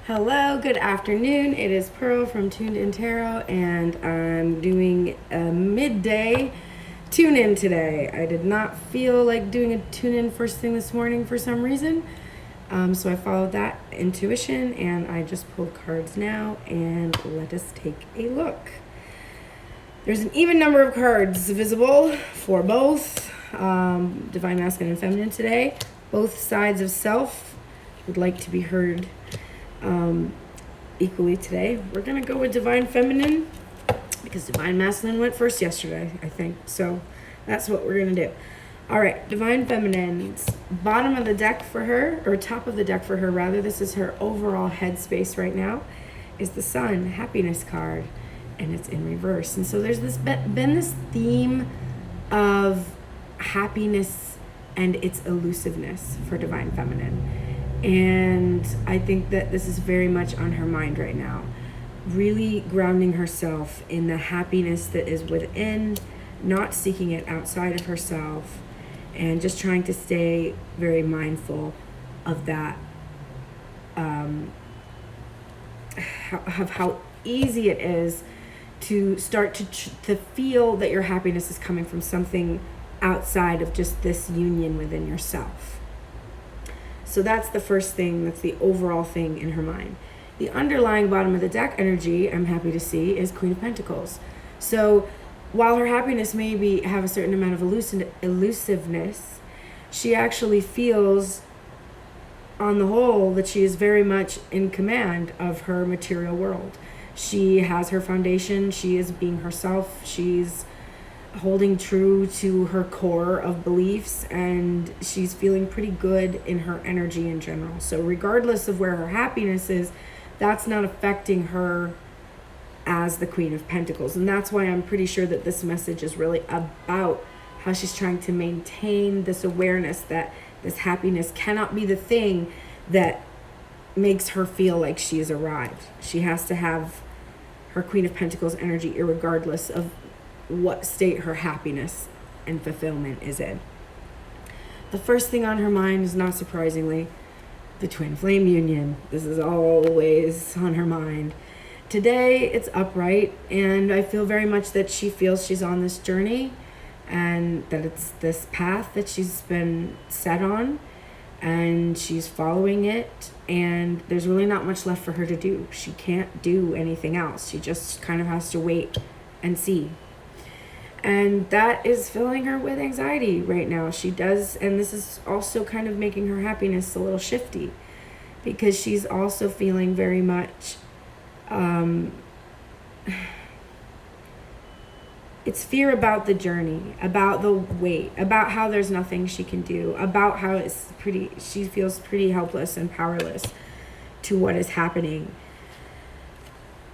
Hello, good afternoon. It is Pearl from Tuned In Tarot, and I'm doing a midday tune in today. I did not feel like doing a tune in first thing this morning for some reason, so I followed that intuition and I just pulled cards now, and let us take a look. There's an even number of cards visible for both Divine Masculine and Feminine today. Both sides of self would like to be heard equally today. We're going to go with Divine Feminine because Divine Masculine went first yesterday, I think. So that's what we're going to do. All right, Divine Feminine's bottom of the deck for her, or top of the deck for her, rather. This is her overall headspace right now, is the Sun, happiness card, and it's in reverse. And so there's been this theme of happiness and its elusiveness for Divine Feminine. And I think that this is very much on her mind right now. Really grounding herself in the happiness that is within, not seeking it outside of herself, and just trying to stay very mindful of that, of how easy it is to start to feel that your happiness is coming from something outside of just this union within yourself. So that's the first thing, that's the overall thing in her mind. The underlying bottom of the deck energy, I'm happy to see, is Queen of Pentacles. So while her happiness may have a certain amount of elusiveness, she actually feels, on the whole, that she is very much in command of her material world. She has her foundation, she is being herself, she's holding true to her core of beliefs, and she's feeling pretty good in her energy in general. So regardless of where her happiness is, that's not affecting her as the Queen of Pentacles. And that's why I'm pretty sure that this message is really about how she's trying to maintain this awareness that this happiness cannot be the thing that makes her feel like she has arrived. She has to have her Queen of Pentacles energy irregardless of what state her happiness and fulfillment is in. The first thing on her mind is, not surprisingly, the twin flame union. This is always on her mind. Today it's upright, and I feel very much that she feels she's on this journey and that it's this path that she's been set on and she's following it, and there's really not much left for her to do. She can't do anything else. She just kind of has to wait and see. And that is filling her with anxiety right now. She does, and this is also kind of making her happiness a little shifty, because she's also feeling very much, it's fear about the journey, about the wait, about how there's nothing she can do, about how she feels pretty helpless and powerless to what is happening.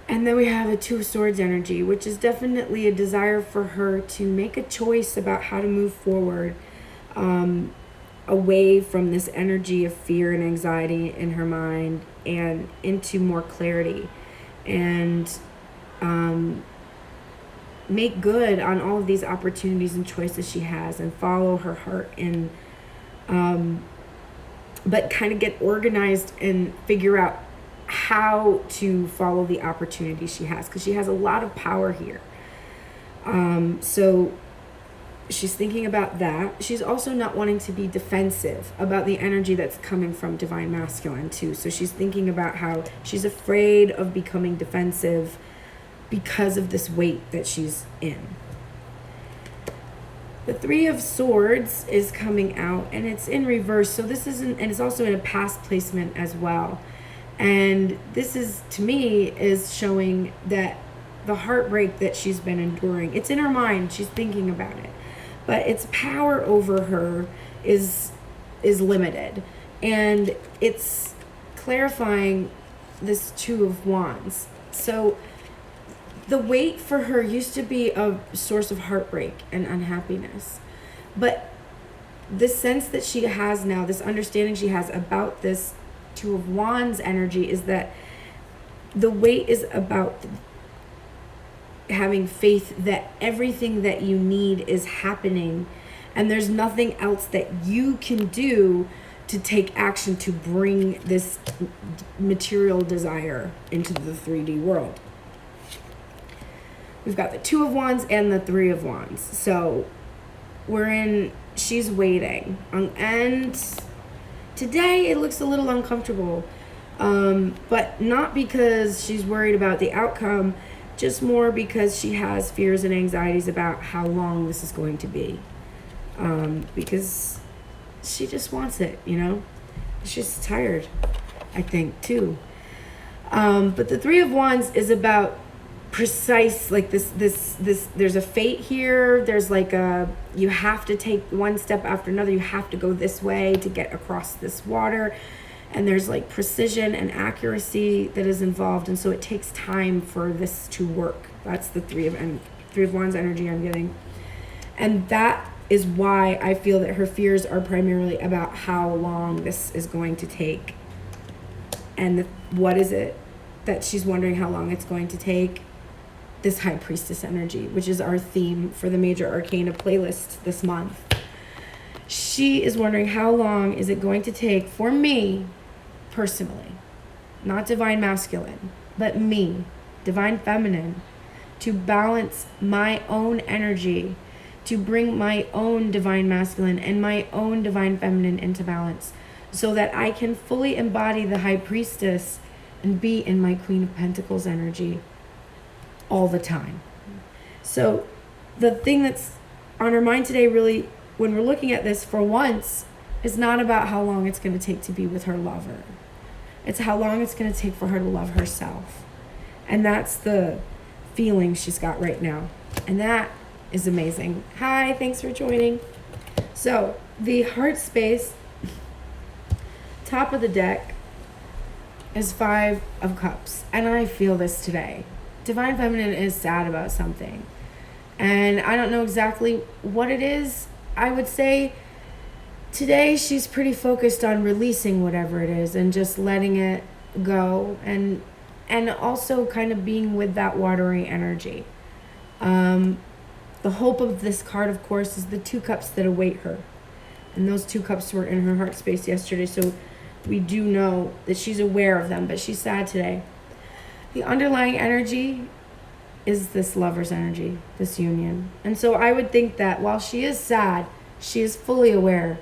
And then we have a Two of Swords energy, which is definitely a desire for her to make a choice about how to move forward, away from this energy of fear and anxiety in her mind and into more clarity, and make good on all of these opportunities and choices she has, and follow her heart, and but kind of get organized and figure out how to follow the opportunity she has, because she has a lot of power here. So she's thinking about that. She's also not wanting to be defensive about the energy that's coming from Divine Masculine too. So she's thinking about how she's afraid of becoming defensive because of this weight that she's in. The Three of Swords is coming out, and it's in reverse. So this isn't, and it's also in a past placement as well. And this is, to me, is showing that the heartbreak that she's been enduring, it's in her mind, she's thinking about it, but its power over her is limited. And it's clarifying this Two of Wands. So the weight for her used to be a source of heartbreak and unhappiness, but the sense that she has now, this understanding she has about this Two of Wands energy, is that the weight is about having faith that everything that you need is happening, and there's nothing else that you can do to take action to bring this material desire into the 3D world. We've got the Two of Wands and the Three of Wands. So she's waiting. And today it looks a little uncomfortable. But not because she's worried about the outcome, just more because she has fears and anxieties about how long this is going to be. Because she just wants it, She's tired, I think, too. But the Three of Wands is about precise, like this, there's a fate here. There's like you have to take one step after another. You have to go this way to get across this water. And there's like precision and accuracy that is involved. And so it takes time for this to work. That's the Three of Wands energy I'm getting. And that is why I feel that her fears are primarily about how long this is going to take. And what is it that she's wondering how long it's going to take? This High Priestess energy, which is our theme for the Major Arcana playlist this month. She is wondering how long is it going to take for me, personally, not Divine Masculine, but me, Divine Feminine, to balance my own energy, to bring my own Divine Masculine and my own Divine Feminine into balance, so that I can fully embody the High Priestess and be in my Queen of Pentacles energy all the time. So the thing that's on her mind today, really, when we're looking at this for once, is not about how long it's going to take to be with her lover. It's how long it's going to take for her to love herself. And that's the feeling she's got right now. And that is amazing. Hi, thanks for joining. So the heart space, top of the deck, is Five of Cups. And I feel this today. Divine Feminine is sad about something. And I don't know exactly what it is. I would say today she's pretty focused on releasing whatever it is and just letting it go. And also kind of being with that watery energy. The hope of this card, of course, is the Two Cups that await her. And those Two Cups were in her heart space yesterday. So we do know that she's aware of them, but she's sad today. The underlying energy is this Lover's energy, this union. And so I would think that while she is sad, she is fully aware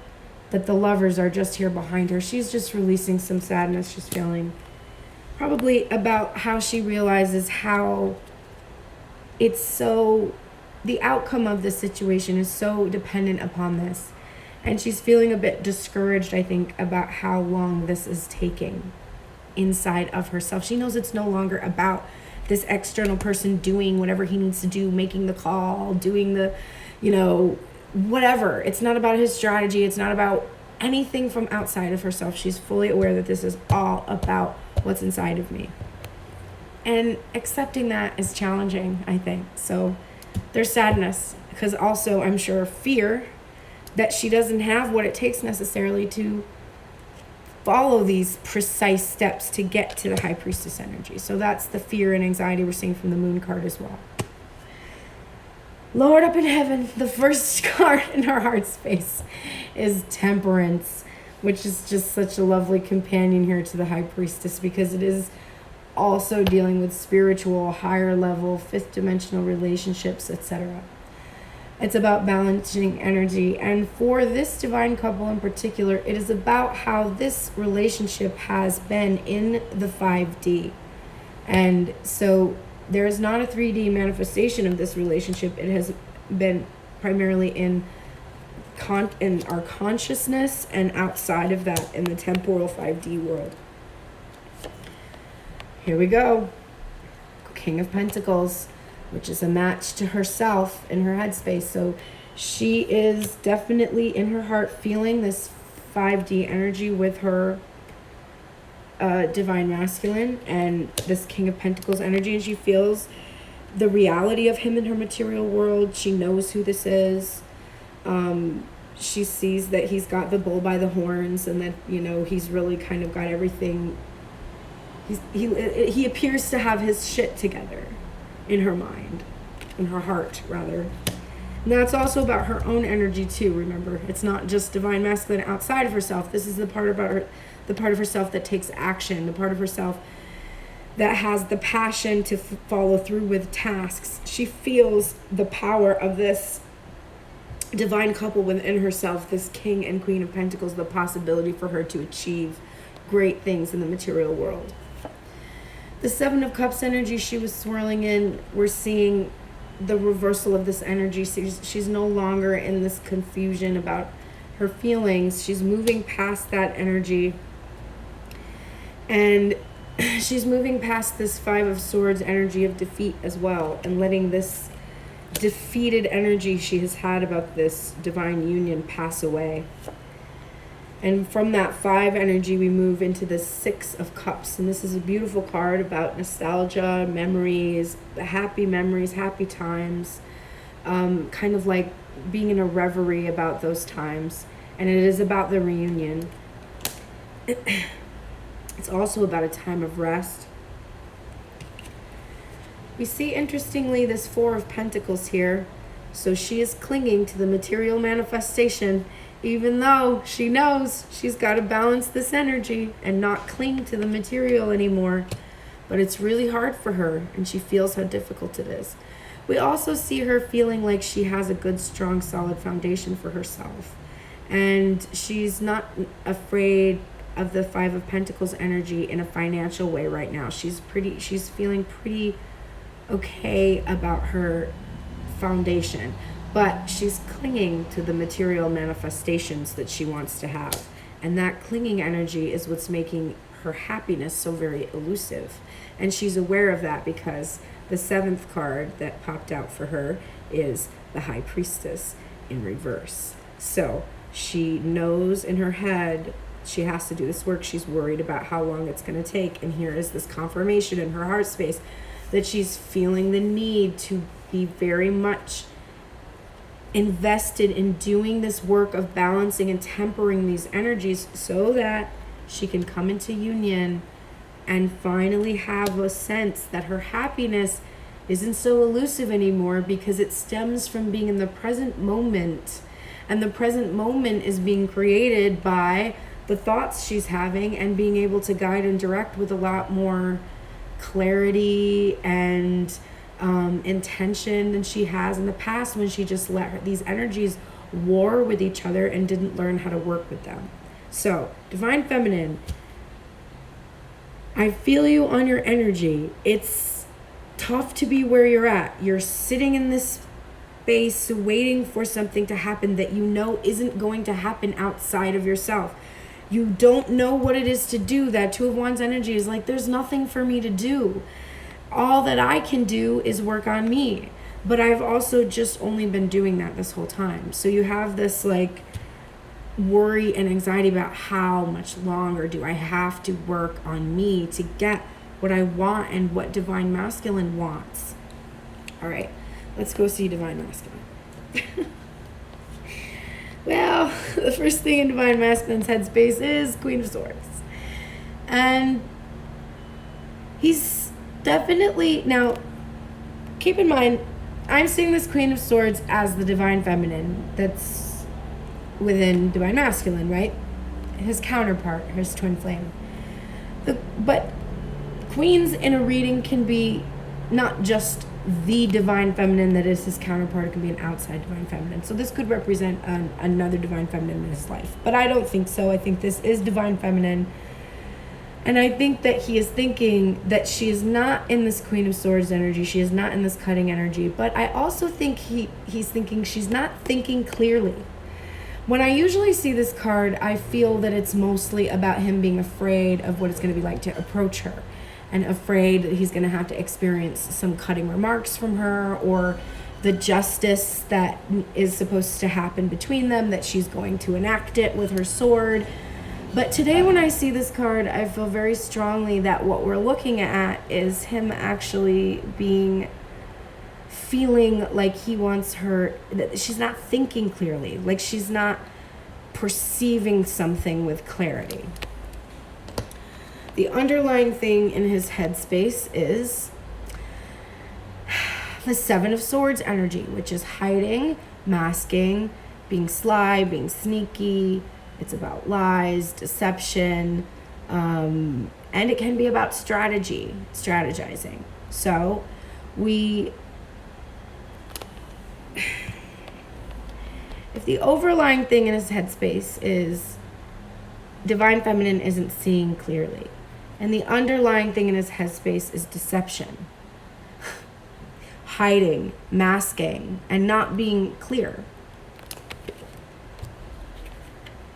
that the lovers are just here behind her. She's just releasing some sadness she's feeling. Probably about how she realizes how the outcome of this situation is so dependent upon this. And she's feeling a bit discouraged, I think, about how long this is taking inside of herself. She knows it's no longer about this external person doing whatever he needs to do, making the call, doing the, whatever. It's not about his strategy. It's not about anything from outside of herself. She's fully aware that this is all about what's inside of me. And accepting that is challenging, I think. So there's sadness, because also I'm sure fear that she doesn't have what it takes necessarily to follow these precise steps to get to the High Priestess energy. So that's the fear and anxiety we're seeing from the Moon card as well. Lord up in heaven, the first card in our heart space is Temperance, which is just such a lovely companion here to the High Priestess, because it is also dealing with spiritual, higher level, fifth dimensional relationships, etc. It's about balancing energy. And for this divine couple in particular, it is about how this relationship has been in the 5D. And so there is not a 3D manifestation of this relationship. It has been primarily in our consciousness, and outside of that in the temporal 5D world. Here we go. King of Pentacles, which is a match to herself in her headspace. So she is definitely in her heart feeling this 5D energy with her Divine Masculine and this King of Pentacles energy. And she feels the reality of him in her material world. She knows who this is. She sees that he's got the bull by the horns, and that, he's really kind of got everything. He appears to have his shit together in her mind, in her heart rather. And that's also about her own energy too, remember. It's not just divine masculine outside of herself. This is the part about her, the part of herself that takes action, the part of herself that has the passion to follow through with tasks. She feels the power of this divine couple within herself, this King and Queen of Pentacles, the possibility for her to achieve great things in the material world. The Seven of Cups energy she was swirling in, we're seeing the reversal of this energy. She's no longer in this confusion about her feelings. She's moving past that energy. And she's moving past this Five of Swords energy of defeat as well, and letting this defeated energy she has had about this divine union pass away. And from that 5 energy, we move into the 6 of Cups. And this is a beautiful card about nostalgia, memories, happy memories, happy times. Kind of like being in a reverie about those times. And it is about the reunion. It's also about a time of rest. We see, interestingly, this 4 of Pentacles here. So she is clinging to the material manifestation, even though she knows she's got to balance this energy and not cling to the material anymore. But it's really hard for her, and she feels how difficult it is. We also see her feeling like she has a good, strong, solid foundation for herself. And she's not afraid of the 5 of Pentacles energy in a financial way right now. She's feeling pretty okay about her foundation, but she's clinging to the material manifestations that she wants to have. And that clinging energy is what's making her happiness so very elusive. And she's aware of that because the 7th card that popped out for her is the High Priestess in reverse. So she knows in her head she has to do this work. She's worried about how long it's going to take. And here is this confirmation in her heart space that she's feeling the need to be very much invested in doing this work of balancing and tempering these energies so that she can come into union and finally have a sense that her happiness isn't so elusive anymore, because it stems from being in the present moment. And the present moment is being created by the thoughts she's having and being able to guide and direct with a lot more clarity and intention than she has in the past, when she just let these energies war with each other and didn't learn how to work with them. So, Divine Feminine, I feel you on your energy. It's tough to be where you're at. You're sitting in this space waiting for something to happen that you know isn't going to happen outside of yourself. You don't know what it is to do. That 2 of Wands energy is like, there's nothing for me to do. All that I can do is work on me. But I've also just only been doing that this whole time. So you have this like worry and anxiety about how much longer do I have to work on me to get what I want and what Divine Masculine wants. All right, let's go see Divine Masculine. Well, the first thing in Divine Masculine's headspace is Queen of Swords. And he's definitely, now, keep in mind, I'm seeing this Queen of Swords as the Divine Feminine that's within Divine Masculine, right? His counterpart, his twin flame. But Queens in a reading can be not just the Divine Feminine that is his counterpart. It can be an outside Divine Feminine. So this could represent another Divine Feminine in his life. But I don't think so. I think this is Divine Feminine. And I think that he is thinking that she is not in this Queen of Swords energy. She is not in this cutting energy. But I also think he's thinking she's not thinking clearly. When I usually see this card, I feel that it's mostly about him being afraid of what it's going to be like to approach her, and afraid that he's going to have to experience some cutting remarks from her, or the justice that is supposed to happen between them, that she's going to enact it with her sword. But today when I see this card, I feel very strongly that what we're looking at is him actually feeling like he wants her, that she's not thinking clearly, like she's not perceiving something with clarity. The underlying thing in his headspace is the 7 of Swords energy, which is hiding masking, being sly, being sneaky. It's about lies, deception, and it can be about strategizing. So if the overlying thing in his headspace is divine feminine isn't seeing clearly, and the underlying thing in his headspace is deception, hiding, masking, and not being clear.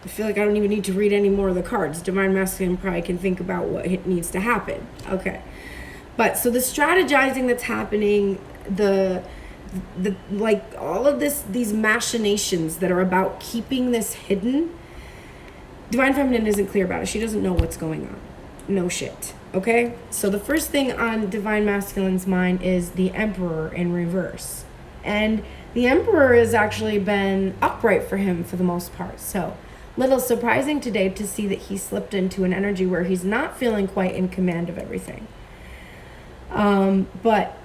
I feel like I don't even need to read any more of the cards. Divine masculine probably can think about what needs to happen. Okay. But so the strategizing that's happening, the like all of these machinations that are about keeping this hidden, divine feminine isn't clear about it. She doesn't know what's going on. No shit. Okay? So the first thing on divine masculine's mind is the Emperor in reverse. And the Emperor has actually been upright for him for the most part. So little surprising today to see that he slipped into an energy where he's not feeling quite in command of everything. But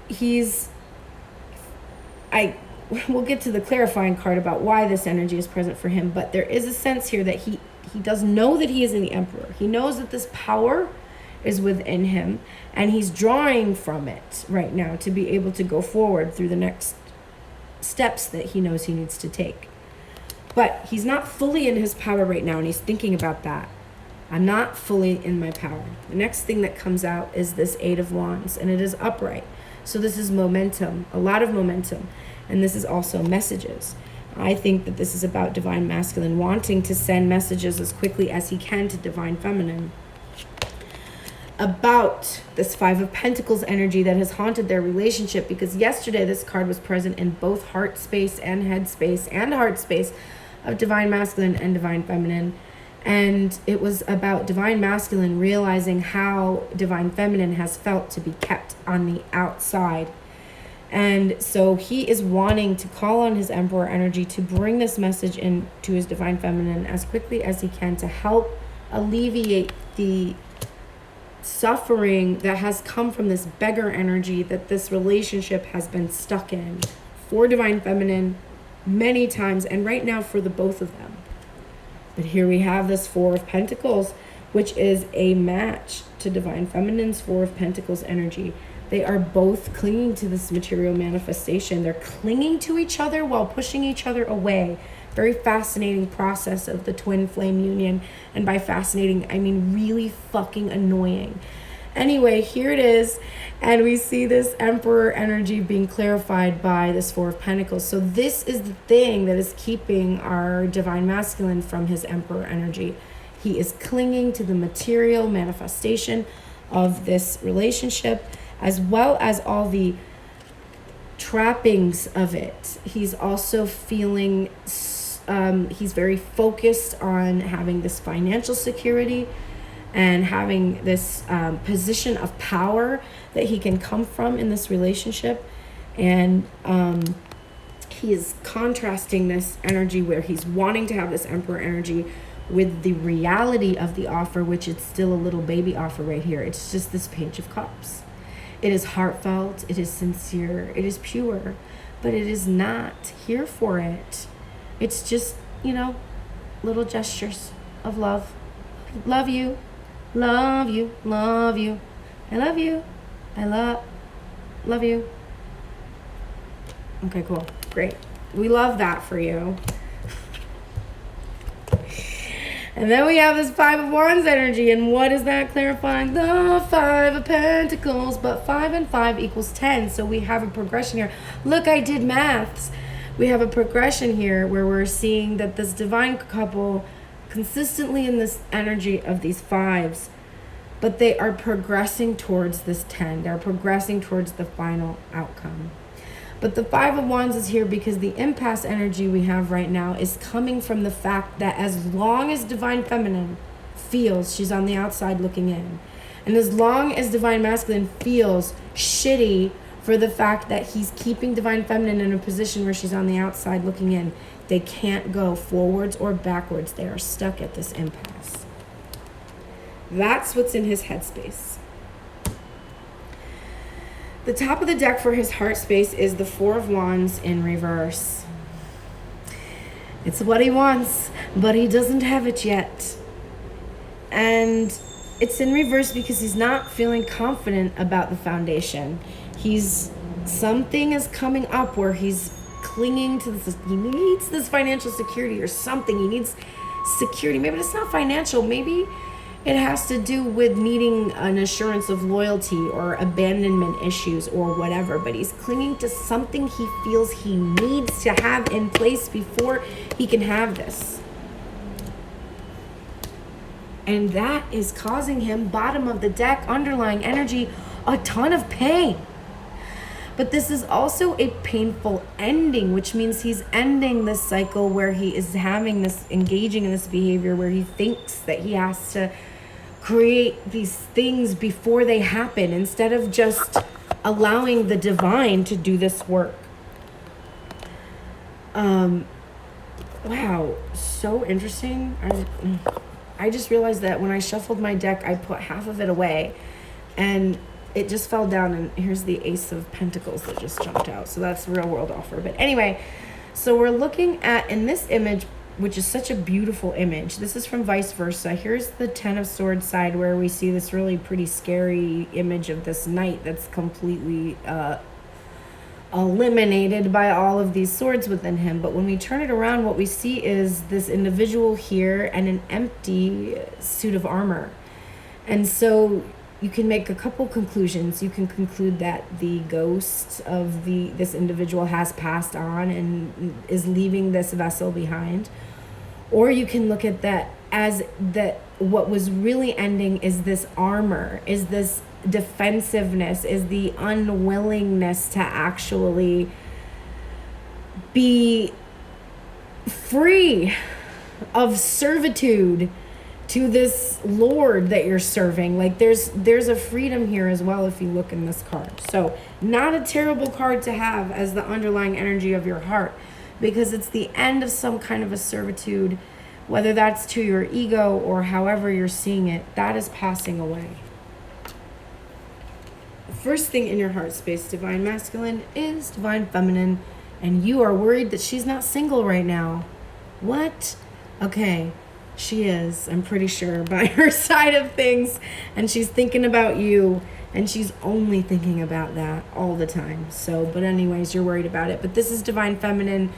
we'll get to the clarifying card about why this energy is present for him, but there is a sense here that he does know that he is in the Emperor. He knows that this power is within him, and he's drawing from it right now to be able to go forward through the next steps that he knows he needs to take. But he's not fully in his power right now, and he's thinking about that. I'm not fully in my power. The next thing that comes out is this Eight of Wands, and it is upright. So this is momentum, a lot of momentum. And this is also messages. I think that this is about divine masculine wanting to send messages as quickly as he can to divine feminine about this Five of Pentacles energy that has haunted their relationship, because yesterday this card was present in both heart space and head space and heart space of divine masculine and divine feminine. And it was about divine masculine realizing how divine feminine has felt to be kept on the outside. And so he is wanting to call on his Emperor energy to bring this message into his divine feminine as quickly as he can to help alleviate the suffering that has come from this beggar energy that this relationship has been stuck in for divine feminine many times, and right now for the both of them. But here we have this Four of Pentacles, which is a match to divine feminine's Four of Pentacles energy. They are both clinging to this material manifestation. They're clinging to each other while pushing each other away. Very fascinating process of the twin flame union. And by fascinating, I mean really fucking annoying. Anyway, here it is. And we see this Emperor energy being clarified by this Four of Pentacles. So this is the thing that is keeping our divine masculine from his Emperor energy. He is clinging to the material manifestation of this relationship, as well as all the trappings of it. He's also feeling, he's very focused on having this financial security and having this position of power that he can come from in this relationship. And he is contrasting this energy where he's wanting to have this Emperor energy with the reality of the offer, which is still a little baby offer right here. It's just this Page of Cups. It is heartfelt, it is sincere, it is pure, but it is not here for it. It's just, little gestures of love. Love you, love you, love you. I love you. I love you. Okay, cool. Great. We love that for you. And then we have this Five of Wands energy. And what is that clarifying? The Five of Pentacles. But 5 and 5 equals 10. So we have a progression here. Look, I did maths. We have a progression here where we're seeing that this divine couple consistently in this energy of these fives, but they are progressing towards this 10. They're progressing towards the final outcome. But the Five of Wands is here because the impasse energy we have right now is coming from the fact that as long as divine feminine feels she's on the outside looking in, and as long as divine masculine feels shitty for the fact that he's keeping divine feminine in a position where she's on the outside looking in, they can't go forwards or backwards. They are stuck at this impasse. That's what's in his headspace. The top of the deck for his heart space is the Four of Wands in reverse. It's what he wants, but he doesn't have it yet. And it's in reverse because he's not feeling confident about the foundation. Something is coming up where he's clinging to this. He needs this financial security or something. He needs security. Maybe it's not financial. Maybe it has to do with needing an assurance of loyalty or abandonment issues or whatever. But he's clinging to something he feels he needs to have in place before he can have this. And that is causing him, bottom of the deck, underlying energy, a ton of pain. But this is also a painful ending, which means he's ending this cycle where he is engaging in this behavior where he thinks that he has to create these things before they happen instead of just allowing the divine to do this work. Wow, so interesting. I just realized that when I shuffled my deck, I put half of it away and it just fell down, and here's the Ace of Pentacles that just jumped out. So that's real world offer. But anyway, so we're looking at, in this image, which is such a beautiful image. This is from Vice Versa. Here's the Ten of Swords side where we see this really pretty scary image of this knight that's completely eliminated by all of these swords within him. But when we turn it around, what we see is this individual here and an empty suit of armor. And so you can make a couple conclusions. You can conclude that the ghost of this individual has passed on and is leaving this vessel behind. Or you can look at that as that what was really ending is this armor, is this defensiveness, is the unwillingness to actually be free of servitude to this Lord that you're serving. Like there's a freedom here as well if you look in this card. So not a terrible card to have as the underlying energy of your heart, because it's the end of some kind of a servitude, whether that's to your ego or however you're seeing it, that is passing away. The first thing in your heart space, Divine Masculine, is Divine Feminine, and you are worried that she's not single right now. What? Okay. She is, I'm pretty sure, by her side of things, and she's thinking about you, and she's only thinking about that all the time. So, but anyways, you're worried about it. But this is Divine Feminine,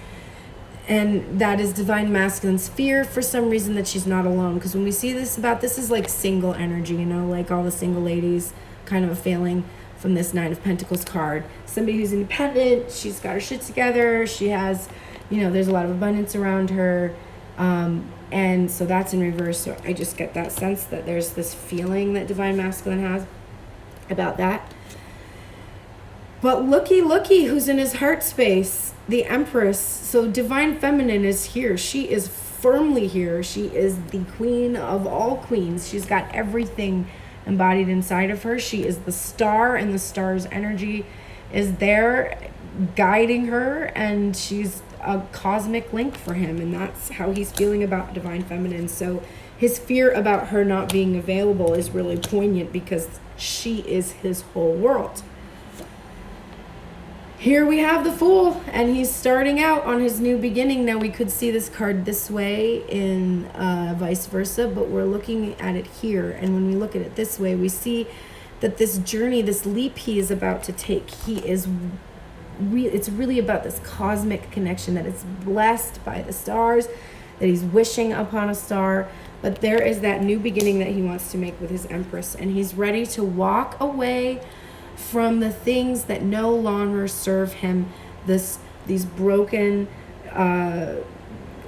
and that is Divine Masculine's fear for some reason that she's not alone. Because when we see this is like single energy, you know, like all the single ladies kind of a failing from this Nine of Pentacles card. Somebody who's independent, she's got her shit together, she has, you know, there's a lot of abundance around her. And so that's in reverse. So I just get that sense that there's this feeling that Divine Masculine has about that. But looky who's in his heart space, the Empress. So Divine Feminine is here. She is firmly here. She is the queen of all queens. She's got everything embodied inside of her. She is the star, and the star's energy is there guiding her, and she's a cosmic link for him, and that's how he's feeling about Divine Feminine. So his fear about her not being available is really poignant because she is his whole world. Here we have the Fool, and he's starting out on his new beginning. Now we could see this card this way in Vice Versa, but we're looking at it here, and when we look at it this way, we see that this journey, this leap he is about to take, it's really about this cosmic connection, that it's blessed by the stars, that he's wishing upon a star. But there is that new beginning that he wants to make with his Empress, and he's ready to walk away from the things that no longer serve him, these broken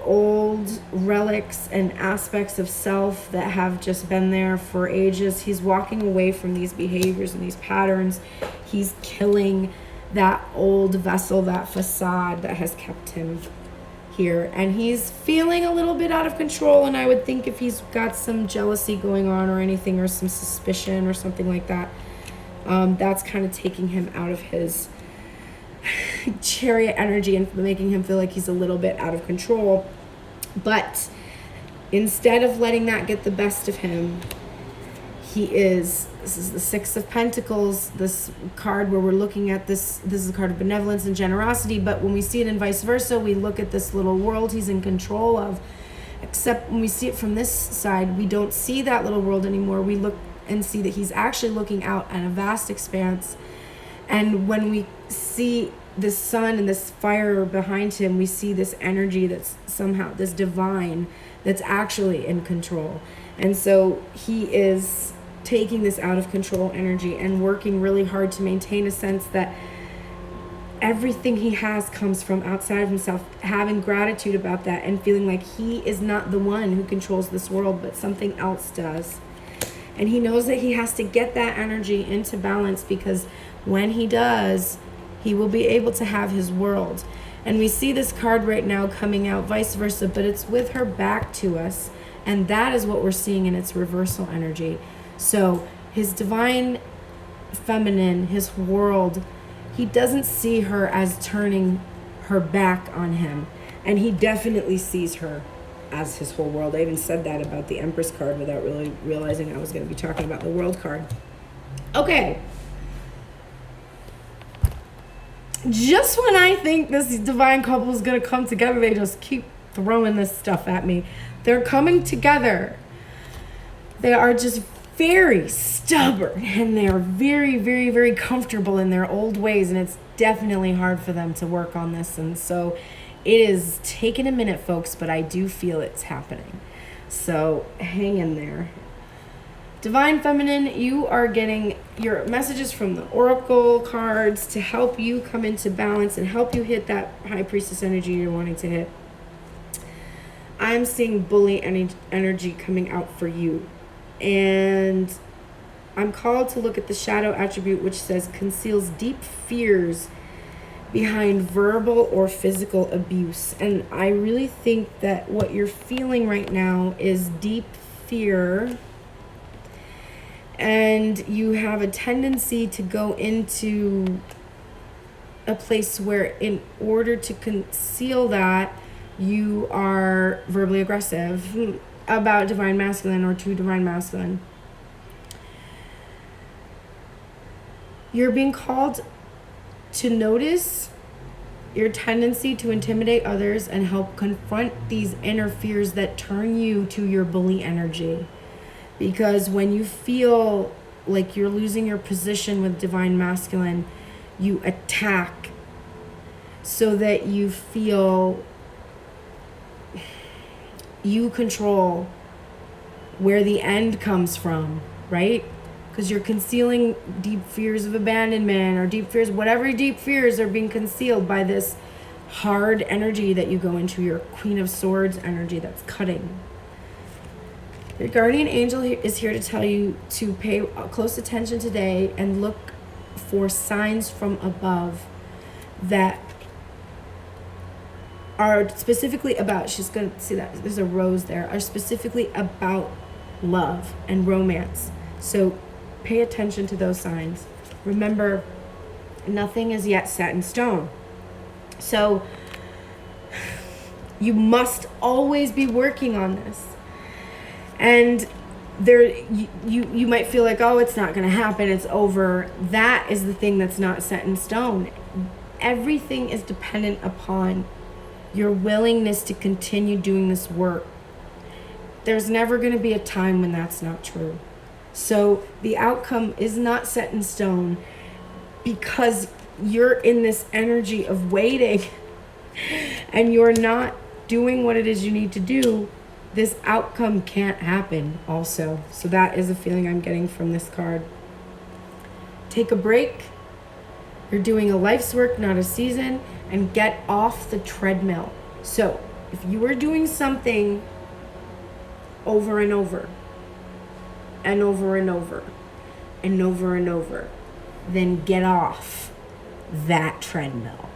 old relics and aspects of self that have just been there for ages. He's walking away from these behaviors and these patterns. He's killing that old vessel, that facade that has kept him here. And he's feeling a little bit out of control, and I would think if he's got some jealousy going on or anything, or some suspicion or something like that, that's kind of taking him out of his Chariot energy and making him feel like he's a little bit out of control. But instead of letting that get the best of him, This is the Six of Pentacles, this card where we're looking at this is a card of benevolence and generosity, but when we see it in vice versa, we look at this little world he's in control of. Except when we see it from this side, we don't see that little world anymore. We look and see that he's actually looking out at a vast expanse. And when we see the sun and this fire behind him, we see this energy that's somehow this divine that's actually in control. And so he is taking this out of control energy and working really hard to maintain a sense that everything he has comes from outside of himself, having gratitude about that and feeling like he is not the one who controls this world, but something else does. And he knows that he has to get that energy into balance, because when he does, he will be able to have his world. And we see this card right now coming out vice versa, but it's with her back to us. And that is what we're seeing in its reversal energy. So his divine feminine, his world, he doesn't see her as turning her back on him. And he definitely sees her as his whole world. I even said that about the Empress card without really realizing I was going to be talking about the World card. Okay. Just when I think this divine couple is going to come together, they just keep throwing this stuff at me. They're coming together. They are just very stubborn, and they are very, very, very comfortable in their old ways, and it's definitely hard for them to work on this. And so it is taking a minute, folks, but I do feel it's happening. So hang in there. Divine Feminine, you are getting your messages from the Oracle cards to help you come into balance and help you hit that High Priestess energy you're wanting to hit. I'm seeing bully energy coming out for you. And I'm called to look at the shadow attribute, which says conceals deep fears behind verbal or physical abuse. And I really think that what you're feeling right now is deep fear. And you have a tendency to go into a place where, in order to conceal that, you are verbally aggressive about divine masculine or to divine masculine. You're being called to notice your tendency to intimidate others and help confront these inner fears that turn you to your bully energy. Because when you feel like you're losing your position with divine masculine, you attack so that you feel you control where the end comes from, right? Because you're concealing deep fears of abandonment or deep fears, whatever deep fears are being concealed by this hard energy that you go into, your Queen of Swords energy that's cutting. Your guardian angel is here to tell you to pay close attention today and look for signs from above that are specifically about, she's going to see that there's a rose there, are specifically about love and romance. So pay attention to those signs. Remember, nothing is yet set in stone. So you must always be working on this. And there, you might feel like, oh, it's not going to happen, it's over. That is the thing that's not set in stone. Everything is dependent upon your willingness to continue doing this work. There's never going to be a time when that's not true. So the outcome is not set in stone because you're in this energy of waiting and you're not doing what it is you need to do. This outcome can't happen also. So that is a feeling I'm getting from this card. Take a break. You're doing a life's work, not a season, and get off the treadmill. So if you are doing something over and over and over and over and over and over, then get off that treadmill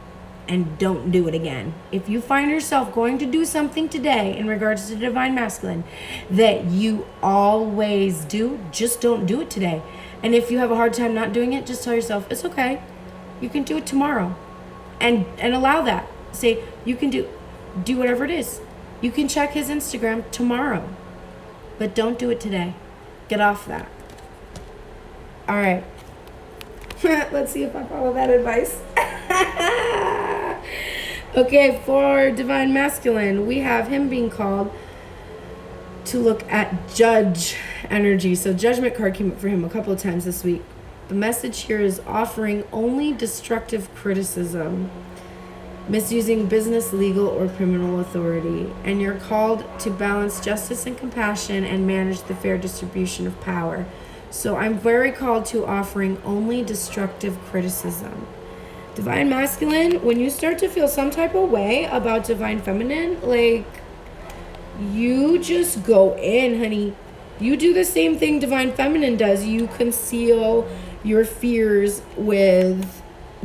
and don't do it again. If you find yourself going to do something today in regards to divine masculine that you always do, just don't do it today. And if you have a hard time not doing it, just tell yourself, it's okay. You can do it tomorrow. And allow that. Say, you can do whatever it is. You can check his Instagram tomorrow. But don't do it today. Get off that. All right. Let's see if I follow that advice. Okay, for Divine Masculine, we have him being called to look at judge energy. So Judgment card came up for him a couple of times this week. The message here is offering only destructive criticism, misusing business, legal, or criminal authority. And you're called to balance justice and compassion and manage the fair distribution of power. So I'm very called to offering only destructive criticism. Divine Masculine, when you start to feel some type of way about Divine Feminine, like, you just go in, honey. You do the same thing Divine Feminine does. You conceal your fears with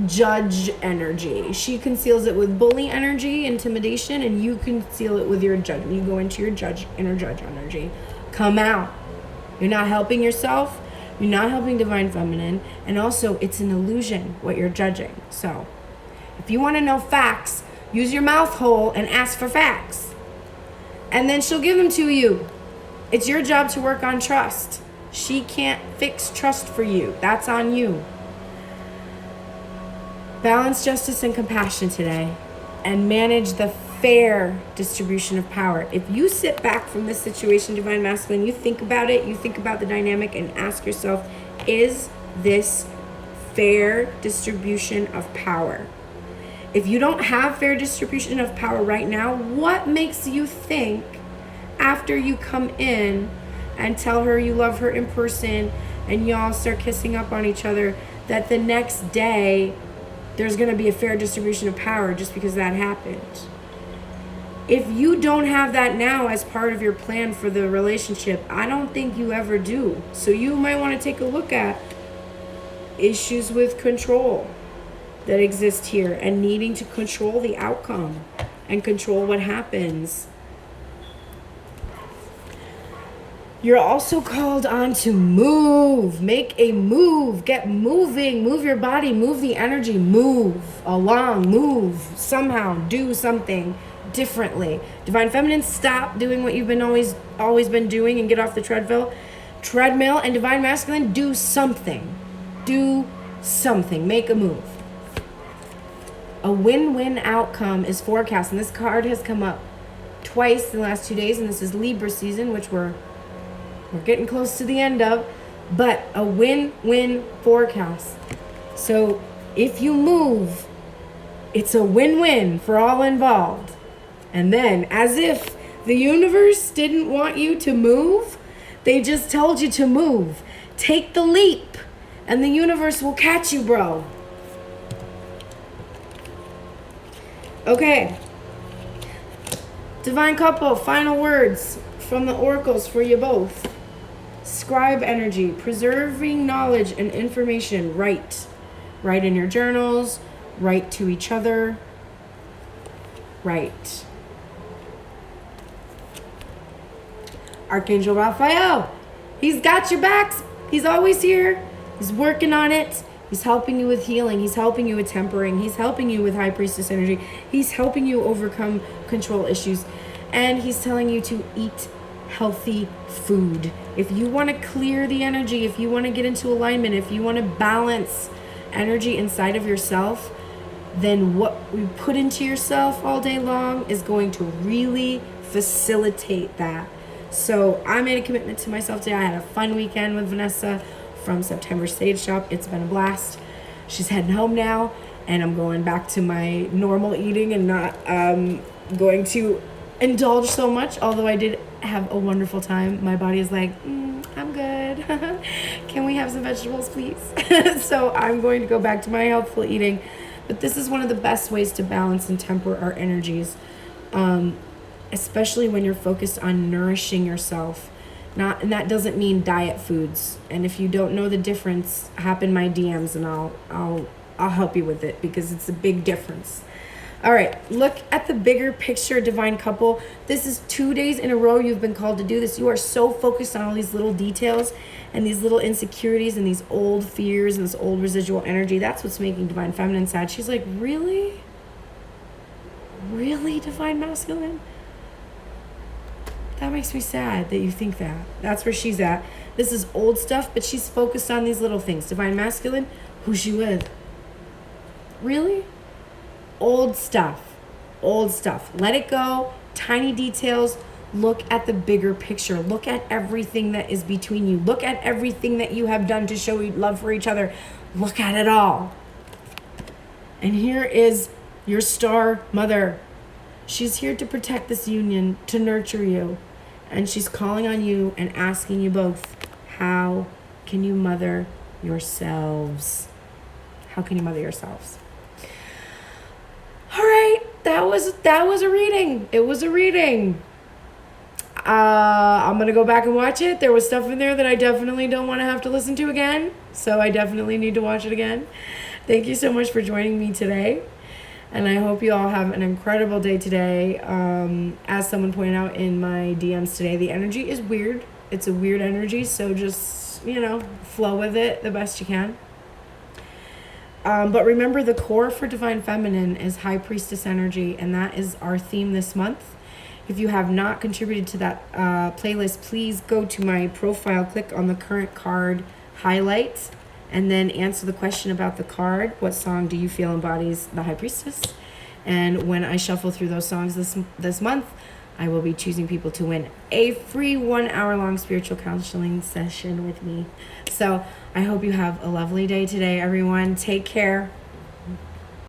judge energy. She conceals it with bully energy, intimidation, and you conceal it with your judgment. You go into your inner judge energy. Come out. You're not helping yourself. You're not helping Divine Feminine. And also, it's an illusion what you're judging. So, if you want to know facts, use your mouth hole and ask for facts. And then she'll give them to you. It's your job to work on trust. She can't fix trust for you. That's on you. Balance justice and compassion today. And manage the fair distribution of power. If you sit back from this situation, Divine Masculine, you think about it, you think about the dynamic and ask yourself, is this fair distribution of power? If you don't have fair distribution of power right now, what makes you think after you come in and tell her you love her in person and y'all start kissing up on each other, that the next day there's going to be a fair distribution of power just because that happened? If you don't have that now as part of your plan for the relationship, I don't think you ever do. So you might want to take a look at issues with control that exist here and needing to control the outcome and control what happens. You're also called on to move. Make a move. Get moving. Move your body. Move the energy. Move along. Move. Somehow. Do something differently. Divine Feminine, stop doing what you've been always been doing and get off the treadmill. And Divine Masculine, do something. Do something. Make a move. A win-win outcome is forecast. And this card has come up twice in the last 2 days. And this is Libra season, which we're getting close to the end of. But a win-win forecast. So if you move, it's a win-win for all involved. And then, as if the universe didn't want you to move, they just told you to move. Take the leap, and the universe will catch you, bro. Okay. Divine Couple, final words from the oracles for you both. Scribe energy, preserving knowledge and information. Write in your journals, write to each other. Write. Archangel Raphael, he's got your backs. He's always here. He's working on it. He's helping you with healing. He's helping you with tempering. He's helping you with High Priestess energy. He's helping you overcome control issues. And he's telling you to eat healthy food. If you want to clear the energy, if you want to get into alignment, if you want to balance energy inside of yourself, then what we put into yourself all day long is going to really facilitate that. So I made a commitment to myself today. I had a fun weekend with Vanessa from September Stage Shop. It's been a blast. She's heading home now, and I'm going back to my normal eating and not going to indulge so much, although I did have a wonderful time. My body is like, I'm good. Can we have some vegetables, please? So I'm going to go back to my healthful eating. But this is one of the best ways to balance and temper our energies, especially when you're focused on nourishing yourself. And that doesn't mean diet foods. And if you don't know the difference, hop in my DMs and I'll help you with it, because it's a big difference. All right, look at the bigger picture, Divine Couple. This is 2 days in a row you've been called to do this. You are so focused on all these little details and these little insecurities and these old fears and this old residual energy. That's what's making Divine Feminine sad. She's like, really? Really, Divine Masculine? That makes me sad that you think that. That's where she's at. This is old stuff, but she's focused on these little things. Divine Masculine, who's she with? Really? Old stuff. Old stuff. Let it go. Tiny details. Look at the bigger picture. Look at everything that is between you. Look at everything that you have done to show love for each other. Look at it all. And here is your star mother. She's here to protect this union, to nurture you. And she's calling on you and asking you both, how can you mother yourselves? How can you mother yourselves? All right, that was a reading. It was a reading. I'm going to go back and watch it. There was stuff in there that I definitely don't want to have to listen to again. So I definitely need to watch it again. Thank you so much for joining me today. And I hope you all have an incredible day today. As someone pointed out in my DMs today, the energy is weird. It's a weird energy. So just, flow with it the best you can. But remember, the core for Divine Feminine is High Priestess energy. And that is our theme this month. If you have not contributed to that playlist, please go to my profile, click on the current card highlight, and then answer the question about the card. What song do you feel embodies the High Priestess? And when I shuffle through those songs this month, I will be choosing people to win a free 1 hour long spiritual counseling session with me. So I hope you have a lovely day today, everyone. Take care.